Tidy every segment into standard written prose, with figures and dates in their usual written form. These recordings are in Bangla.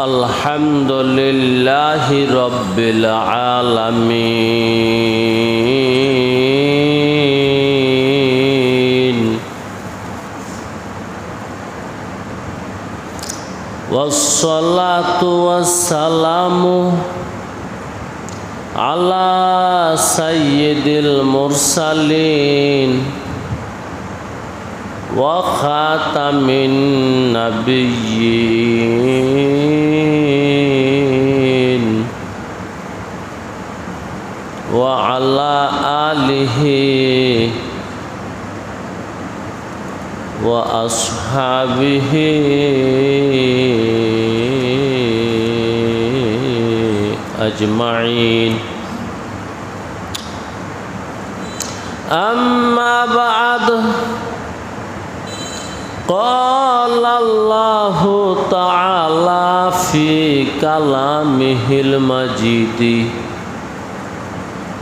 আলহামদুলিল্লাহি রাব্বিল আলামিন ওয়াসসালাতু ওয়াসসালামু আলা সাইয়্যিদিল মুরসালিন ওয়া খাতামিন নাবিয়্যিন ওয়া আলা আলিহি ওয়া আসহাবিহি আজমাইন। আম্মা বা'দ قال الله تعالى في كلامه المجيد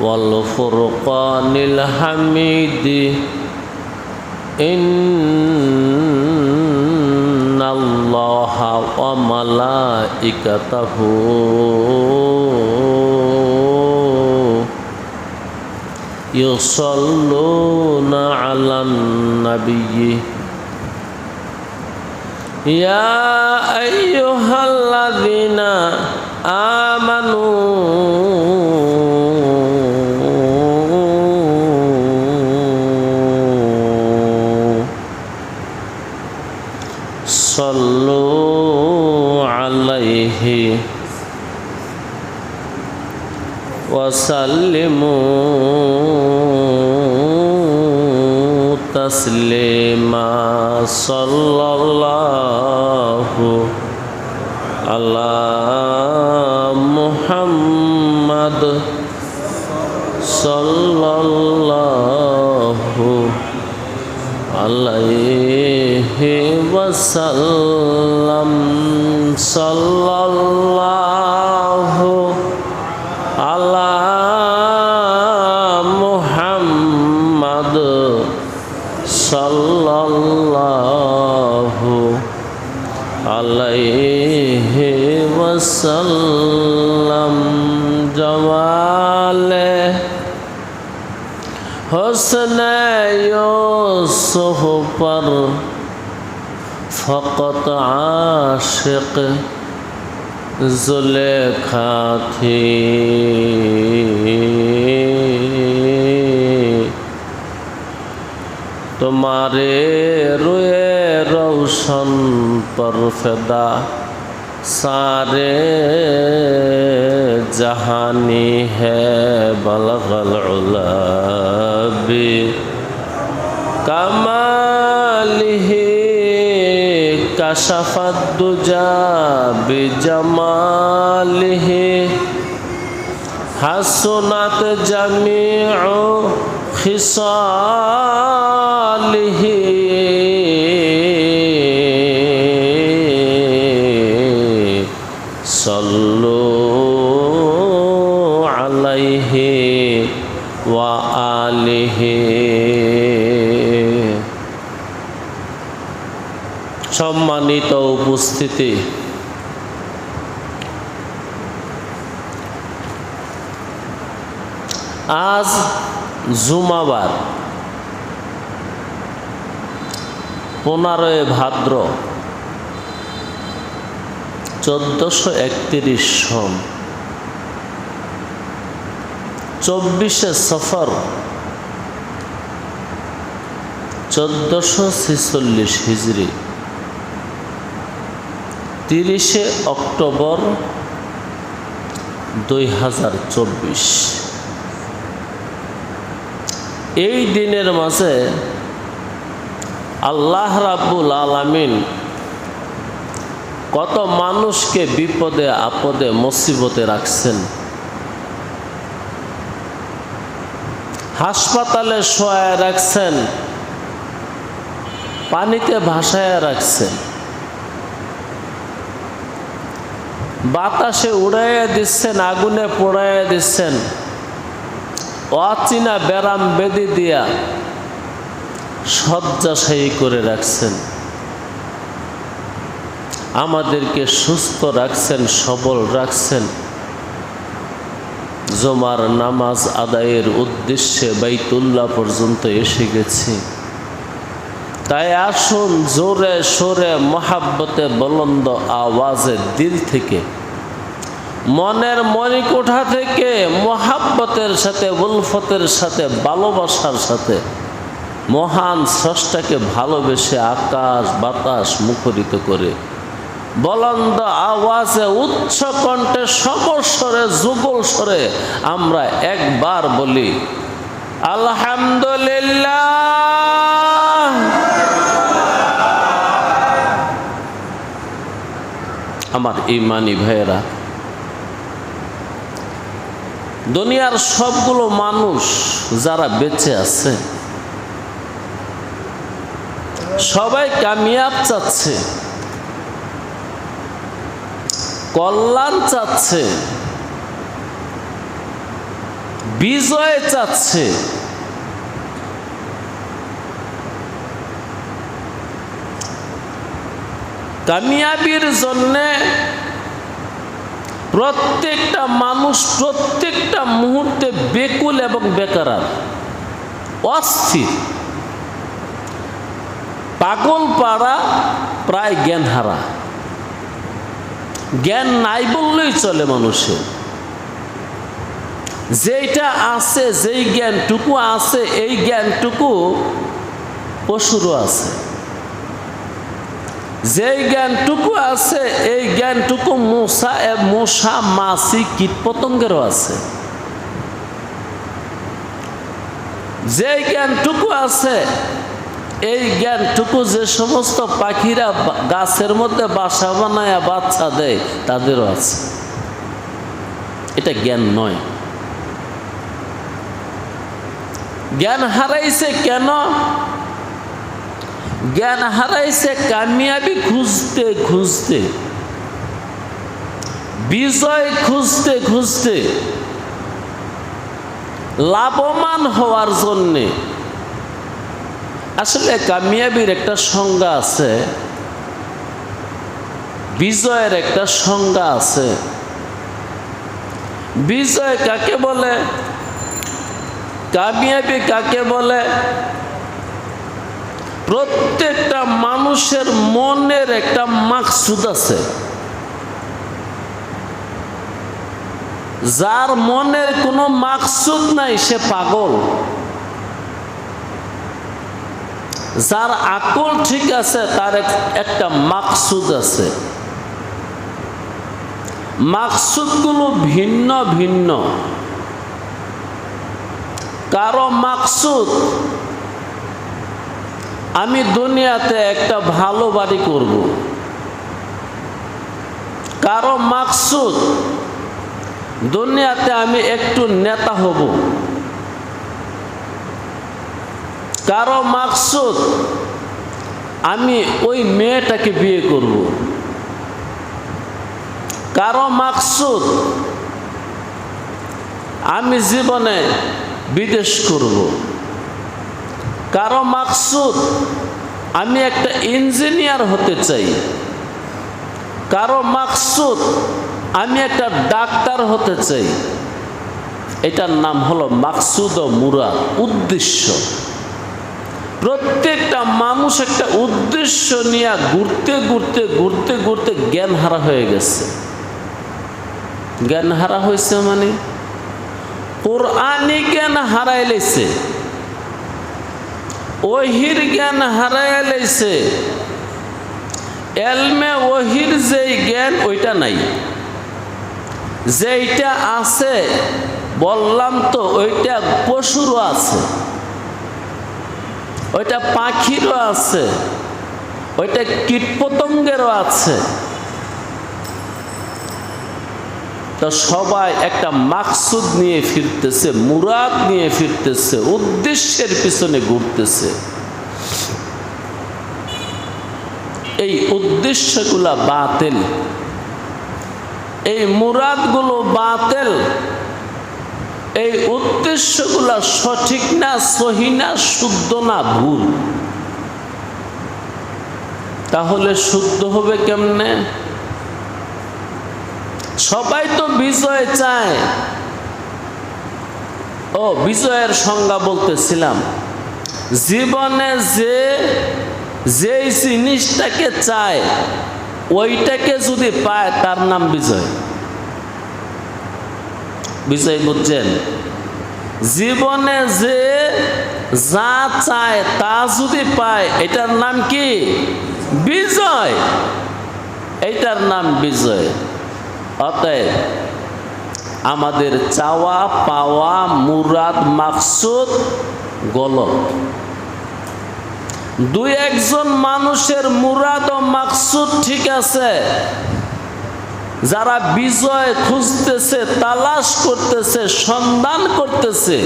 والفرقان الحميد إن الله وملائكته يصلون على النبي يا أيها الذين آمنوا صلوا عليه وسلموا تسليما صلى الله على محمد صلى الله عليه وسلم صلى الله على محمد صلى الله عليه وسلم جماله حسن یوسف پر فقط عاشق زلیخا تھی تمہارے روئے روشن پر فدا سارے جہانی ہے بلغ العلا بکمالہ کشف الدجا بجمالہ حسنت جمیع خصالہ صلوا علیہ وآلہ۔ সম্মানিত উপস্থিতি, আজ জুমাবার 15 ভাদ্র 1431 সন 24 সফর 1446 হিজরি 30 অক্টোবর 2024। এই দিনের মাঝে আল্লাহ রাব্বুল আলামিন কত মানুষকে বিপদে আপদে মুসিবতে রাখছেন, হাসপাতালে শোয়ায় রাখছেন, পানিতে ভাসায় রাখছেন, বাতাসে উড়াইয়া দিচ্ছেন, আগুনে পোড়াইয়া দিচ্ছেন, অচেনা ব্যারাম বেদি দিয়া শয্যাশায়ী করে রাখছেন, আমাদেরকে সুস্থ রাখছেন, সবল রাখছেন। জুমার নামাজ আদায়ের উদ্দেশ্যে বাইতুল্লাহ পর্যন্ত এসে গেছি। তাই আসুন জোরে সোরে মহাব্বতে বুলন্দ আওয়াজে দিল থেকে, মনের মণিকোঠা থেকে মহাব্বতের সাথে, উলফতের সাথে, ভালোবাসার সাথে মহান স্রষ্টাকে ভালোবেসে আকাশ বাতাস মুখরিত করে বুলন্দ আওয়াজে উচ্চ কণ্ঠে সমস্বরে যুগল স্বরে আমরা একবার বলি আলহামদুলিল্লাহ। আমার ঈমানি ভাইয়েরা, দুনিয়ার সবগুলো মানুষ যারা বেঁচে আছে সবাই কামিয়াব চাচ্ছে, কল্যাণ চাচ্ছে, বিজয় চাচ্ছে। কামিয়াবির জন্যে প্রত্যেকটা মানুষ প্রত্যেকটা মুহূর্তে বেকুল এবং বেকারার, অস্থির, পাগল পাড়া, প্রায় জ্ঞান হারা। জ্ঞান নাই বললেই চলে মানুষের। যেইটা আছে, যেই জ্ঞানটুকু আছে, এই জ্ঞানটুকু পশুরও আছে। যেই জ্ঞানটুকু আছে এই জ্ঞানটুকু মশা মাছি কীট পতঙ্গেরও আছে। যেই জ্ঞানটুকু আছে এই জ্ঞানটুকু যে সমস্ত পাখিরা গাছের মধ্যে বাসা বানায় বাচ্চা দেয় তাদেরও আছে। এটা জ্ঞান নয়। জ্ঞান হারাইছে কেন? জ্ঞান হারাইছে কামিয়াবি খুঁজতে খুঁজতে, বিজয় খুঁজতে খুঁজতে, লাভবান হওয়ার জন্যে। আসলে কামিয়াবির একটা সংজ্ঞা আছে, বিজয়ের একটা সংজ্ঞা আছে। বিজয় কাকে বলে, কামিয়াবি কাকে বলে? প্রত্যেকটা মানুষের মনের একটা মাকসুদ আছে। যার মনের কোনো মাকসুদ নাই সে পাগল। যার আকল ঠিক আছে তার একটা মাকসুদ আছে। মাকসুদগুলো ভিন্ন ভিন্ন। কারো মাকসুদ আমি দুনিয়াতে একটা ভালো বাড়ি করব। কারো মাকসুদ দুনিয়াতে আমি একটু নেতা হব। কারো মাকসুদ আমি ওই মেয়েটাকে বিয়ে করব। কারো মাকসুদ আমি জীবনে বিদেশ করব। কারো মাকসুদ আমি একটা ইঞ্জিনিয়ার হতে চাই। কারো মাকসুদ আমি একটা ডাক্তার হতে চাই। এটার নাম হলো মাকসুদ ও মুরাদ, উদ্দেশ্য। প্রত্যেকটা মানুষ একটা উদ্দেশ্য নিয়ে ঘুরতে ঘুরতে ঘুরতে ঘুরতে জ্ঞান হারা হয়ে গেছে। জ্ঞান হারা হয়েছে মানে কোরআনি জ্ঞান হারাই লেছে, ওহির জ্ঞান হারাই লেছে। এলমে ওহির যেই জ্ঞান ওইটা নাই। যেইটা আছে বললাম তো ওইটা পশুরও আছে, ওইটা পাখিরও আছে, ওইটা কীটপতঙ্গেরও আছে। তো সবাই একটা মাকসুদ নিয়ে ফিরতেছে, মুরাদ নিয়ে ফিরতেছে, উদ্দেশ্যের পিছনে ঘুরতেছে। এই উদ্দেশ্যগুলা বাতিল, এই মুরাদগুলো বাতিল। এই উদ্দেশ্যগুলা সঠিক না, সহি না, শুদ্ধ না, ভুল? তাহলে শুদ্ধ হবে কেমনে? সবাই তো বিজয় চায়। ও, বিজয়ের সংজ্ঞা বলতেছিলাম, জীবনে যেই জিনিসটাকে চায় ওইটাকে যদি পায় তার নাম বিজয়। বিজয় বুঝছেন? জীবনে যা চায় তা যদি পায় এটার নাম কি? বিজয়। এইটার নাম বিজয়। অতএব আমাদের চাওয়া পাওয়া, মুরাদ মাকসুদ গলত। দুই একজন মানুষের মুরাদ ও মাকসুদ ঠিক আছে, যারা বিজয় খুঁজতেছে, তালাশ করতেছে, সন্ধান করতেছে,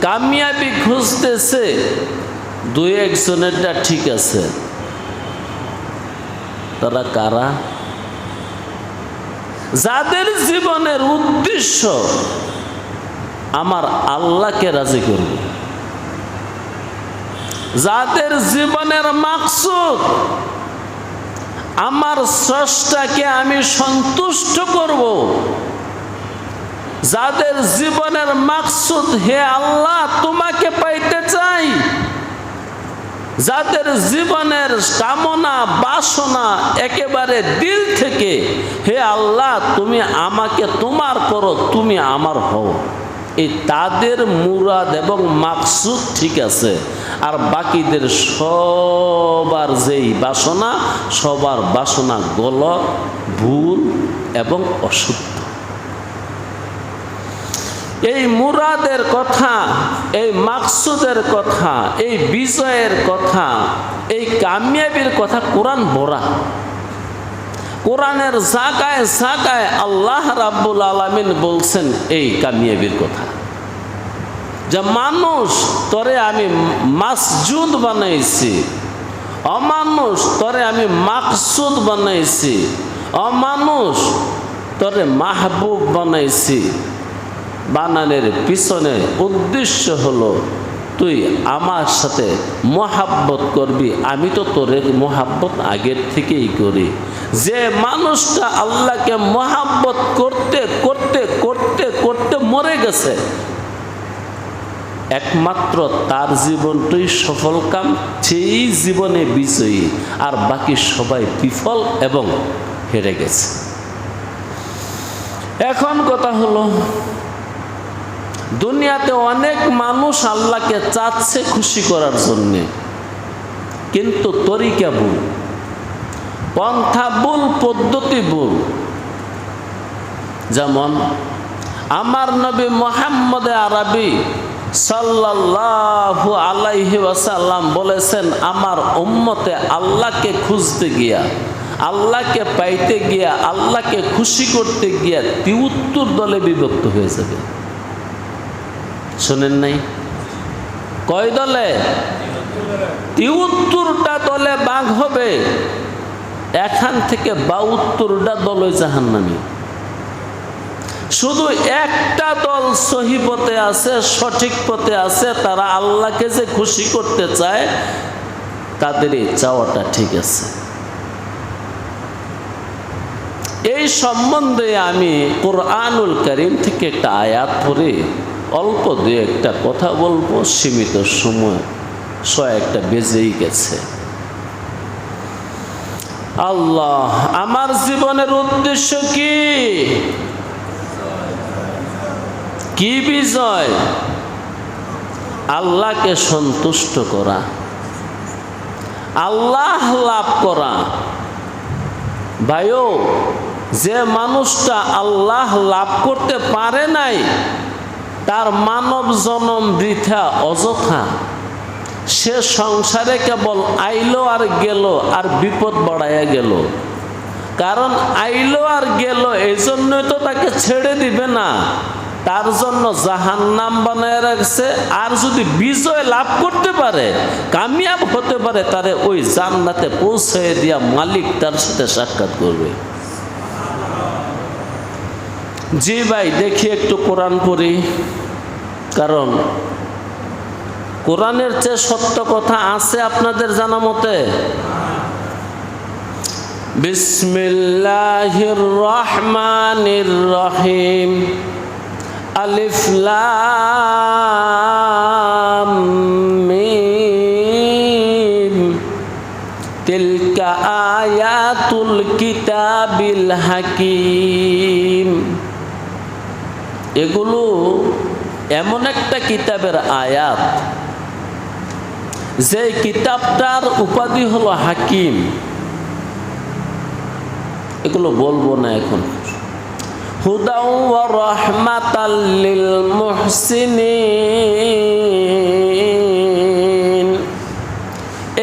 কামিয়াবি খুঁজতেছে, দুই একজনেরটা ঠিক আছে। তারা কারা? যাদের জীবনের উদ্দেশ্য আমার আল্লাহকে রাজি করব, যাদের জীবনের মাকসুদ আমার স্রষ্টাকে আমি সন্তুষ্ট করব, যাদের জীবনের মাকসুদ হে আল্লাহ তোমাকে পাইতে চাই, যাদের জীবনের কামনা বাসনা একেবারে দিল থেকে হে আল্লাহ তুমি আমাকে তোমার করো, তুমি আমার হও, এই তাদের মুরাদ এবং মাকসুদ ঠিক আছে। আর বাকিদের সবার যেই বাসনা, সবার বাসনা গলত, ভুল এবং অশুদ্ধ। এই মুরাদের কথা, এই মাকসুদের কথা, এই বিজয়ের কথা, এই কামিয়াবির কথা কোরআন ভরা। কোরআনের জায়গায় জায়গায় আল্লাহ রাব্বুল আলামিন বলছেন এই কামিয়াবির কথা, যে মানুষ তরে আমি মাসজুদ বানাইছি, অমানুষ তরে আমি মাকসুদ বানাইছি, অমানুষ তরে মাহবুব বানাইছি। বানানের পিছনে উদ্দেশ্য হলো তুই আমার সাথে মোহাব্বত করবি, আমি তো তোরে মোহাব্বত আগের থেকেই করি। যে মানুষটা আল্লাহকে মোহাব্বত করতে করতে করতে করতে মরে গেছে, একমাত্র তার জীবনটাই সফল কাম, সেই জীবনে বিজয়ী, আর বাকি সবাই বিফল এবং হেরে গেছে। এখন কথা হলো, দুনিয়াতে অনেক মানুষ আল্লাহকে চাচ্ছে খুশি করার জন্যে, কিন্তু তরিকা ভুল, পন্থা ভুল, পদ্ধতি ভুল। যেমন আমার নবী মুহাম্মদ আরবি সাল্লাল্লাহু আলাইহি ওয়াসাল্লাম বলেছেন, আমার উম্মতে আল্লাহকে খুঁজতে গিয়া, আল্লাহকে পাইতে গিয়া, আল্লাহকে খুশি করতে গিয়া ৭৩ দলে বিভক্ত হয়ে যাবে। শোনেন নাই? কয় দলে? ৭৩টা দলে ভাগ হবে। এখান থেকে ৭২টা দল জাহান্নামী। শুধু একটা দল সহি পথে আছে, সঠিক পথে আছে, তারা আল্লাহকে যে খুশি করতে চায়, তাদের এই চাওয়াটা ঠিক আছে। এই সম্বন্ধে আমি কোরআনুল কারীম থেকে একটা আয়াত পড়ে অল্প দু একটা কথা বলবো, সীমিত সময়, একটা বেজেই গেছে। আল্লাহ, আমার জীবনের উদ্দেশ্য কি? কি বিজয়? আল্লাহকে সন্তুষ্ট করা, আল্লাহ লাভ করা। ভাইও, যে মানুষটা আল্লাহ লাভ করতে পারে নাই, তার মানব জনম বৃথা, অযথা। সে সংসারে কেবল আইলো আর গেল, আর বিপদ বাড়াইয়া গেল। কারণ আইলো আর গেল, এই জন্যই তো তাকে ছেড়ে দিবে না, তার জন্য জাহান্নাম বানায় রাখছে। আর যদি বিজয় লাভ করতে পারে, কামিয়াব হতে পারে, তারে ওই জান্নাতে পৌঁছে দিয়া মালিক তার সাথে সাক্ষাৎ করবে। জি ভাই, দেখি একটু কোরআন পড়ি। কারণ কোরআনের চেয়ে সত্য কথা আছে আপনাদের জানা মতে? বিসমিল্লাহির রহমানির রহিম। আলিফ লাম মিম। তিলকা আয়াতুল কিতাবিল হাকিম। এগুলো এমন একটা কিতাবের আয়াত, যে কিতাবটার উপাধি হলো হাকিম। এগুলো বলবো না এখন। হুদাও ওয়া রাহমাতাল লিল মুহসিনিন।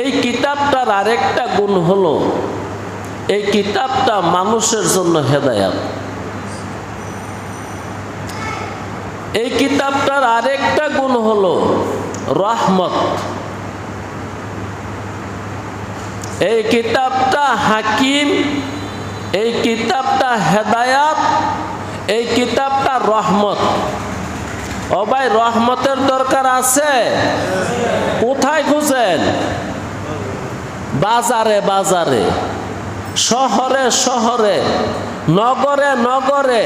এই কিতাবটার আরেকটা গুণ হলো, এই কিতাবটা মানুষের জন্য হেদায়েত। এই কিতাবটার আরেকটা গুণ হলো রহমত। এই কিতাবটা হাকিম, এই কিতাবটা হেদায়াত, এই কিতাবটা রহমত। ও ভাই, রহমতের দরকার আছে? কোথায় খুঁজেন? বাজারে বাজারে, শহরে শহরে, নগরে নগরে,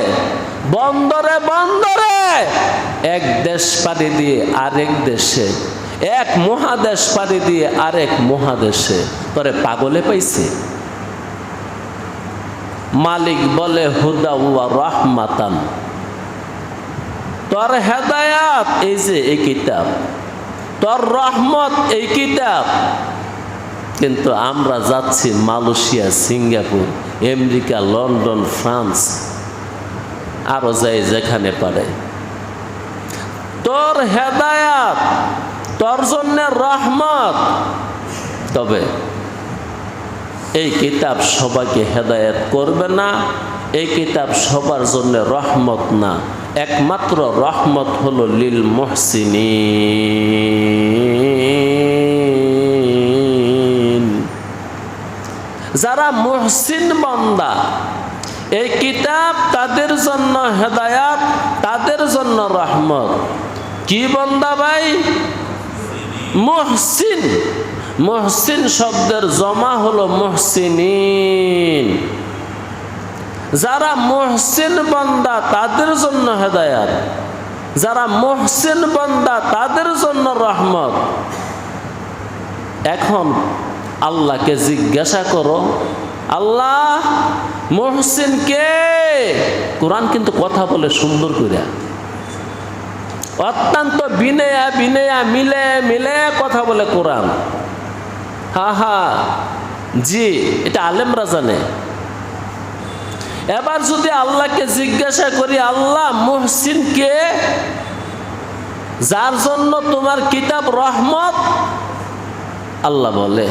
বন্দরে বন্দরে। এক দেশ পাড়ি দিয়ে আরেক দেশে, এক মহাদেশ পাড়ি দিয়ে আরেক মহাদেশে। তোরে পাগলে পাইছে? মালিক বলে হুদা ওয়া রাহমাতান। তোর হেদায়াত এই যে এই কিতাব, তোর রহমত এই কিতাব। কিন্তু আমরা যাচ্ছি Malaysia, Singapore, America, London, France, আরো যাই যেখানে পারে। তোর হেদায়াত, তোর জন্য রহমত। তবে এই কিতাব সবাইকে হেদায়েত করবে না, এই কিতাব সবার জন্য রহমত না। একমাত্র রহমত হলো লিল মুহসিনিন। যারা মুহসিন বান্দা, এই কিতাব তাদের জন্য হেদায়াত, তাদের জন্য রহমত। কি বান্দা ভাই? মুহসিন। মুহসিন শব্দের জমা হলো মুহসিনিন। যারা মুহসিন বান্দা তাদের জন্য হেদায়াত, যারা মুহসিন বান্দা তাদের জন্য রহমত। এখন আল্লাহকে জিজ্ঞাসা করো, আল্লাহ মুহসিন কে? কোরআন কিন্তু কথা বলে সুন্দর করে, অত্যন্ত বিনয়া বিনয়া মিলে মিলে কথা বলে কোরআন। হা হা, জি, এটা আলেমরা জানে। এবার যদি আল্লাহকে জিজ্ঞাসা করি, আল্লাহ মুহসিন কে? যার জন্য তোমার কিতাব রহমত। আল্লাহ বলে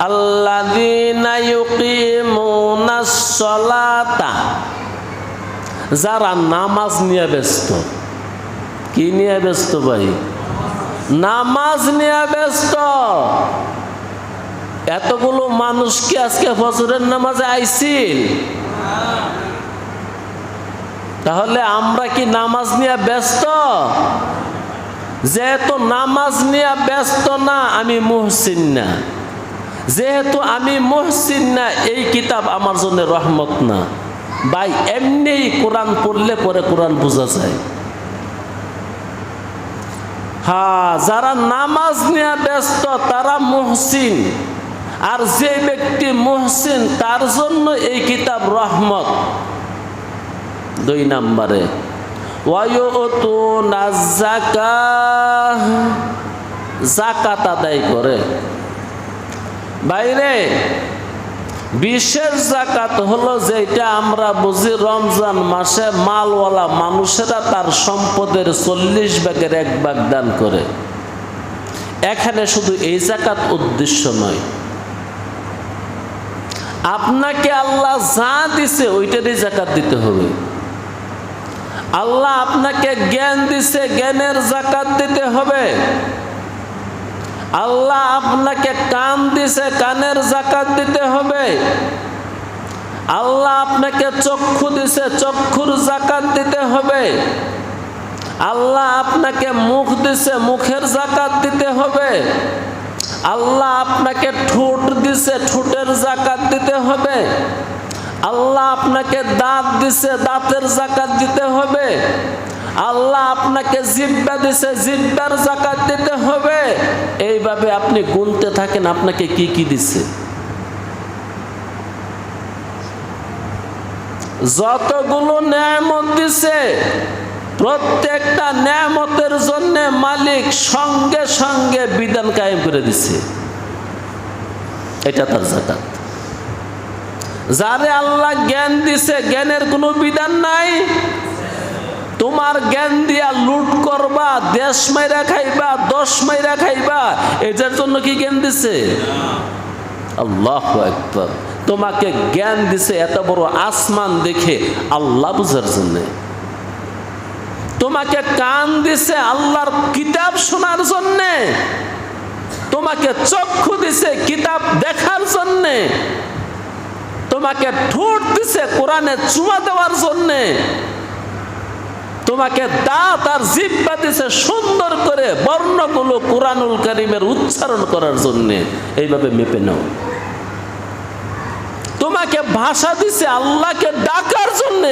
আল্লাযীনা ইউকিমুনাস সালাতা। যারা নামাজ নিয়ে ব্যস্ত। কি নিয়ে ব্যস্ত ভাই? নামাজ নিয়ে ব্যস্ত। এতগুলো মানুষ কি আজকে ফজরের নামাজে আইছিল? তাহলে আমরা কি নামাজ নিয়ে ব্যস্ত? যেহেতু নামাজ নিয়ে ব্যস্ত না, আমি মুহসিন না। যেহেতু আমি মুহসিন না, এই কিতাব আমার জন্য রহমত না। ভাই, এমনি কোরআন পড়লে পরে কোরআন বোঝা যায়। হ্যাঁ, যারা নামাজ নিয়ে ব্যস্ত তারা মুহসিন। আর যে ব্যক্তি মুহসিন তার জন্য এই কিতাব রহমত। 2 নম্বরে ওয়ায়ুতুনাজ যাকাত, যাকাত আদায় করে। বাইরে বিশেষ যাকাত হলো যেটা আমরা বুঝি রমজান মাসে মালওয়ালা মানুষেরা তার সম্পদের 40 ভাগের 1 ভাগ দান করে। এখানে শুধু এই যাকাত উদ্দেশ্য নয়, আপনাকে আল্লাহ যা দিছে ওইটারই যাকাত দিতে হবে। আল্লাহ আপনাকে জ্ঞান দিছে, জ্ঞানের যাকাত দিতে হবে। আল্লাহ আপনাকে কান দিছে, কানের যাকাত দিতে হবে। আল্লাহ আপনাকে চক্ষু দিছে, চক্ষুর যাকাত দিতে হবে। আল্লাহ আপনাকে মুখ দিছে, মুখের যাকাত দিতে হবে। আল্লাহ আপনাকে ঠোঁট দিছে, ঠোঁটের যাকাত দিতে হবে। আল্লাহ আপনাকে দাঁত দিছে, দাঁতের যাকাত দিতে হবে। আল্লাহ আপনাকে জিহ্বা দিছে, জিহ্বার যাকাত দিতে হবে। এইভাবে আপনি গুনতে থাকেন আপনাকে কি কি দিছে। যতগুলো নেয়ামত দিছে প্রত্যেকটা নেয়ামতের জন্য মালিক সঙ্গে সঙ্গে বিধান কায়েম করে দিছে, এটা তার যাকাত। যারে আল্লাহ জ্ঞান দিছে, জ্ঞানের কোনো বিধান নাই। তোমার জ্ঞান দিয়া লুট করবা, দেশ মাইরা খাইবা, 10 মাইরা খাইবা, এটার জন্য কি জ্ঞান দিছে? আল্লাহু আকবার। তোমাকে জ্ঞান দিছে এত বড় আসমান দেখে আল্লাহ বুঝার জন্য। তোমাকে কান দিছে আল্লাহর কিতাব শোনার জন্য। তোমাকে চক্ষু দিছে কিতাব দেখার জন্য। তোমাকে ঠোঁট দিছে কোরআনে চুমা দেওয়ার জন্য। তোমাকে দাঁত আর জিহ্বা দিছে সুন্দর করে বর্ণগুলো কুরআনুল কারীমের উচ্চারণ করার জন্য। এইভাবে মেপে নাও। তোমাকে ভাষা দিছে আল্লাহকে ডাকার জন্য।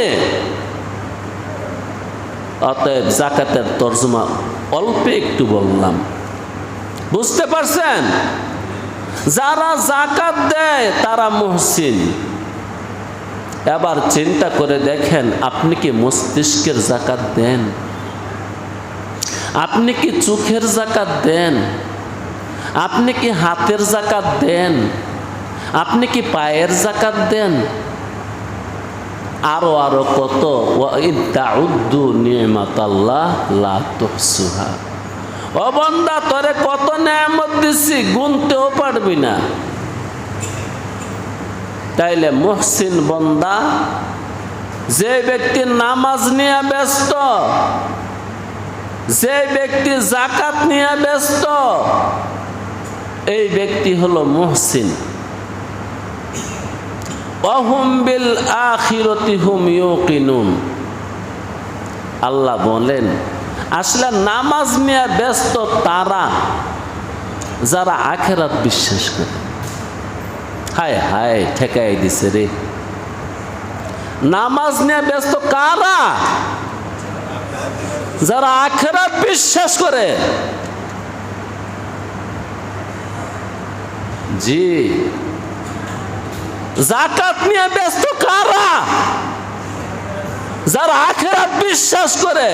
অতএব যাকাতের তরজমা অল্প একটু বললাম, বুঝতে পারছেন? যারা যাকাত দেয় তারা মুহসিন। এবার চিন্তা করে দেখেন, আপনি কি মস্তিষ্কের যাকাত দেন? আপনি কি চোখের যাকাত দেন? আপনি কি হাতের যাকাত দেন? আপনি কি পায়ের যাকাত দেন? আরো আরো কত, ওয়া ইদ তাউদ্দু নি'মাতাল্লাহ লা তুহসুহা। ও বান্দা, তোরে কত নেয়ামত দিছি, গুনতেও পারবি না। তাইলে মুহসিন বান্দা যে ব্যক্তি নামাজ নিয়ে ব্যস্ত, যে ব্যক্তি যাকাত নিয়ে ব্যস্ত, এই ব্যক্তি হলো মুহসিন। ওয়াহুম বিল আখিরাতি হুম ইউকিনুন। আল্লাহ বলেন, আসলে নামাজ নিয়ে ব্যস্ত তারা যারা আখিরাত বিশ্বাস করে। হায় হায়, ঠেকাই দিছে রে। নামাজ নিয়ে ব্যস্ত কারা? যারা আখিরাত বিশ্বাস করে। জি। যাকাত নিয়ে ব্যস্ত কারা? যারা আখিরাত বিশ্বাস করে।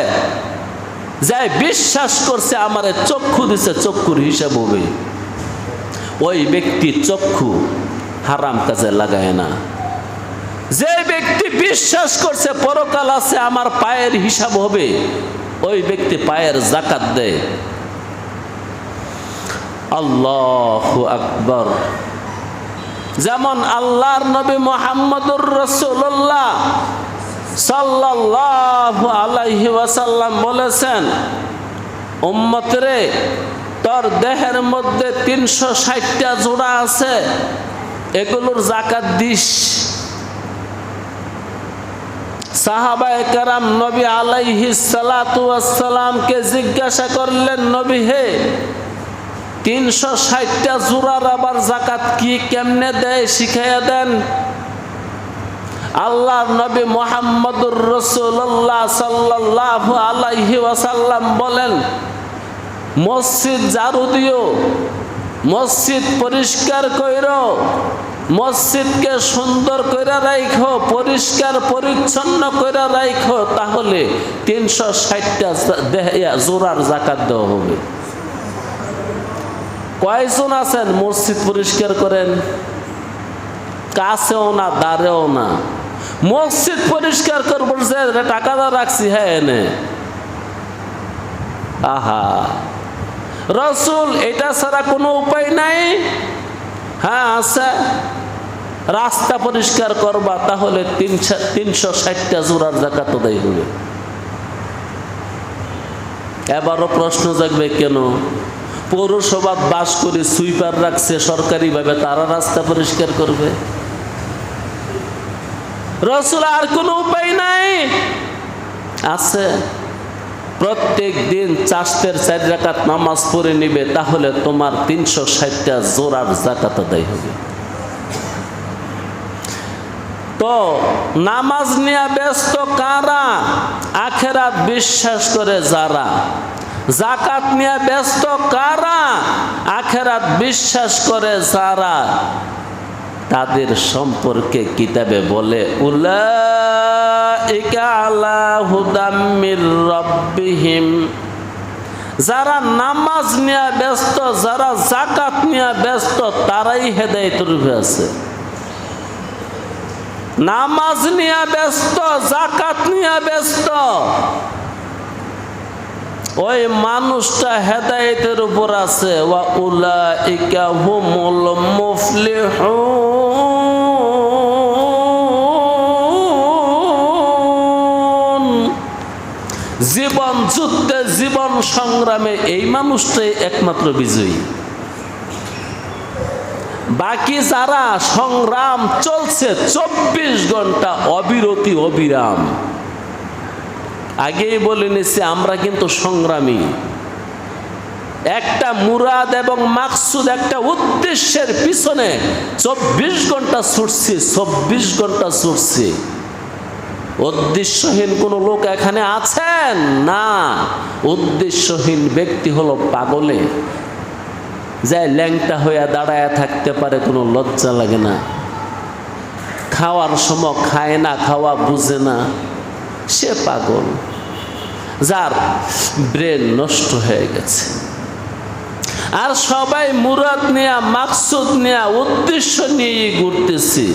যাই বিশ্বাস করছে আমারে চক্ষু দিছে, চক্ষুর হিসাব হবে। ওই ব্যক্তি চক্ষু হারাম কাজে লাগায় না। যে ব্যক্তি বিশ্বাস করছে পরকাল আছে, আমার পায়ের হিসাব হবে, ওই ব্যক্তি পায়ের যাকাত দেয়। আল্লাহু আকবার। যেমন আল্লাহর নবী মুহাম্মদুর রাসূলুল্লাহ সাল্লাল্লাহু আলাইহি ওয়াসাল্লাম বলেছেন, উম্মতরে, তোর দেহের মধ্যে 360টা জোড়া আছে, এগুলোর যাকাত দিস। সাহাবায়ে কেরাম নবী আলাইহিস সালাতু ওয়াস সালামকে জিজ্ঞাসা করলেন, নবী হে, 360টা জোড়ার আবার যাকাত কি, কেমনে দেয়, শিখাইয়া দেন। আল্লাহর নবী মুহাম্মদুর রাসূলুল্লাহ সাল্লাল্লাহু আলাইহি ওয়াসাল্লাম বলেন, মসজিদ ঝাড়ু দিও, মসজিদ পরিষ্কার কইরো, মসজিদকে সুন্দর কইরা রাখো, পরিষ্কার পরিচ্ছন্ন কইরা রাখো, তাহলে 360টা জোড়ার যাকাত দেওয়া হবে। কয়জন আছেন মসজিদ পরিষ্কার করেন? কাছেও না, দাঁড়েও না। মসজিদ পরিষ্কার করবো যে টাকা দা রাখছি, হ্যাঁ এনে। আহা, রাসূল এটা ছাড়া কোনো উপায় নাই? হ্যাঁ আছে। রাস্তা পরিষ্কার করবা, তাহলে 360টা জোড়ার যাকাত আদায় হবে। এবারও প্রশ্ন জাগবে, কেন পৌরসভা বাস করে সুইপার রাখছে সরকারিভাবে, তারা রাস্তা পরিষ্কার করবে? রাসূল আর কোনো উপায় নাই? আছে। প্রত্যেক দিন চাষতের 4 রাকাত নামাজ পড়ে নিবে, তাহলে তোমার 360টা জোড়ার যাকাত আদায় হবে। তো নামাজ নিয়ে ব্যস্ত কারা? আখেরাত বিশ্বাস করে যারা। যাকাত নিয়ে ব্যস্ত কারা? আখেরাত বিশ্বাস করে যারা। তাদের সম্পর্কে কিতাবে বলে উলাইকা আলা হুদাম মির রাব্বিহিম। যারা নামাজ নিয়ে ব্যস্ত, যারা যাকাত নিয়ে ব্যস্ত, তারাই হেদায়েতের উপরে আছে। নামাজ নিয়ে ব্যস্ত, যাকাত নিয়ে ব্যস্ত, ওই মানুষটা হেদায়েতের উপর আছে। ওয়া উলাইকা হুমুল মুফলিহুন। জীবন যুদ্ধে, জীবন সংগ্রামে এই মানুষটাই একমাত্র বিজয়ী। বাকি যারা সংগ্রাম চলছে 24 ঘন্টা অবিরতি অবিরাম। আগেই বলে নিছি আমরা কিন্তু সংগ্রামী। একটা মুরাদ এবং মাকসুদ, একটা উদ্দেশ্যের পিছনে 24 ঘন্টা ছুটছি, 24 ঘন্টা ছুটছি। উদ্দেশ্যহীন কোন লোক এখানে আছেন? না। উদ্দেশ্যহীন ব্যক্তি হলো পাগলে, যে ল্যাংটা হইয়া দাঁড়ায় থাকতে পারে, কোনো লজ্জা লাগে না। খাওয়ার সময় খায় না, খাওয়া বুঝে না, সে পাগল, যার ব্রেন নষ্ট হয়ে গেছে। আর সবাই মুরাদ নিয়ে, মাকসুদ নিয়ে, উদ্দেশ্য নিয়ে ঘুরতেছি।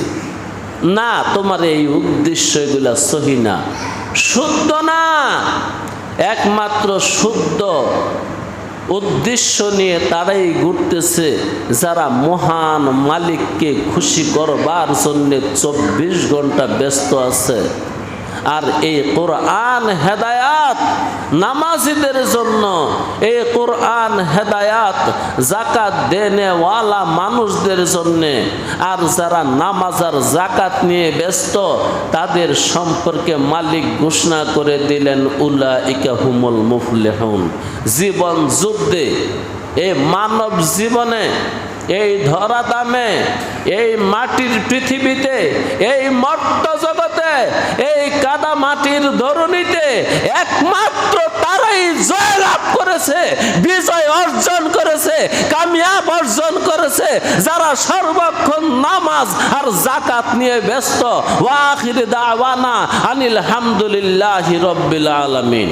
না, তোমার এই উদ্দেশ্য এগুলা সহি না, শুদ্ধ না। একমাত্র শুদ্ধ উদ্দেশ্য নিয়ে তারাই ঘুরতেছে যারা মহান মালিককে খুশি করবার জন্য 24 ঘন্টা ব্যস্ত আছে। আর এই কোরআন হেদায়াত নামাজিদের জন্য, এই কোরআন হেদায়াত যাকাত দেনেওয়ালা মানুষদের জন্য। আর যারা নামাজ আর যাকাত নিয়ে ব্যস্ত, তাদের সম্পর্কে মালিক ঘোষণা করে দিলেন উলাইকা হুমুল মুফলিহুন। জীবন যুদ্ধে, এই মানব জীবনে, এই ধরাধামে, এই মাটির পৃথিবীতে, এই মর্ত জগতে, এই কাদা মাটির ধরণীতে একমাত্র তারাই জয়লাভ করেছে, বিজয় অর্জন করেছে, কামিয়াব অর্জন করেছে, যারা সর্বক্ষণ নামাজ আর যাকাত নিয়ে ব্যস্ত। ওয়া আখির দাওয়ানা আনিল হামদুলিল্লাহি রাব্বিল আলামিন।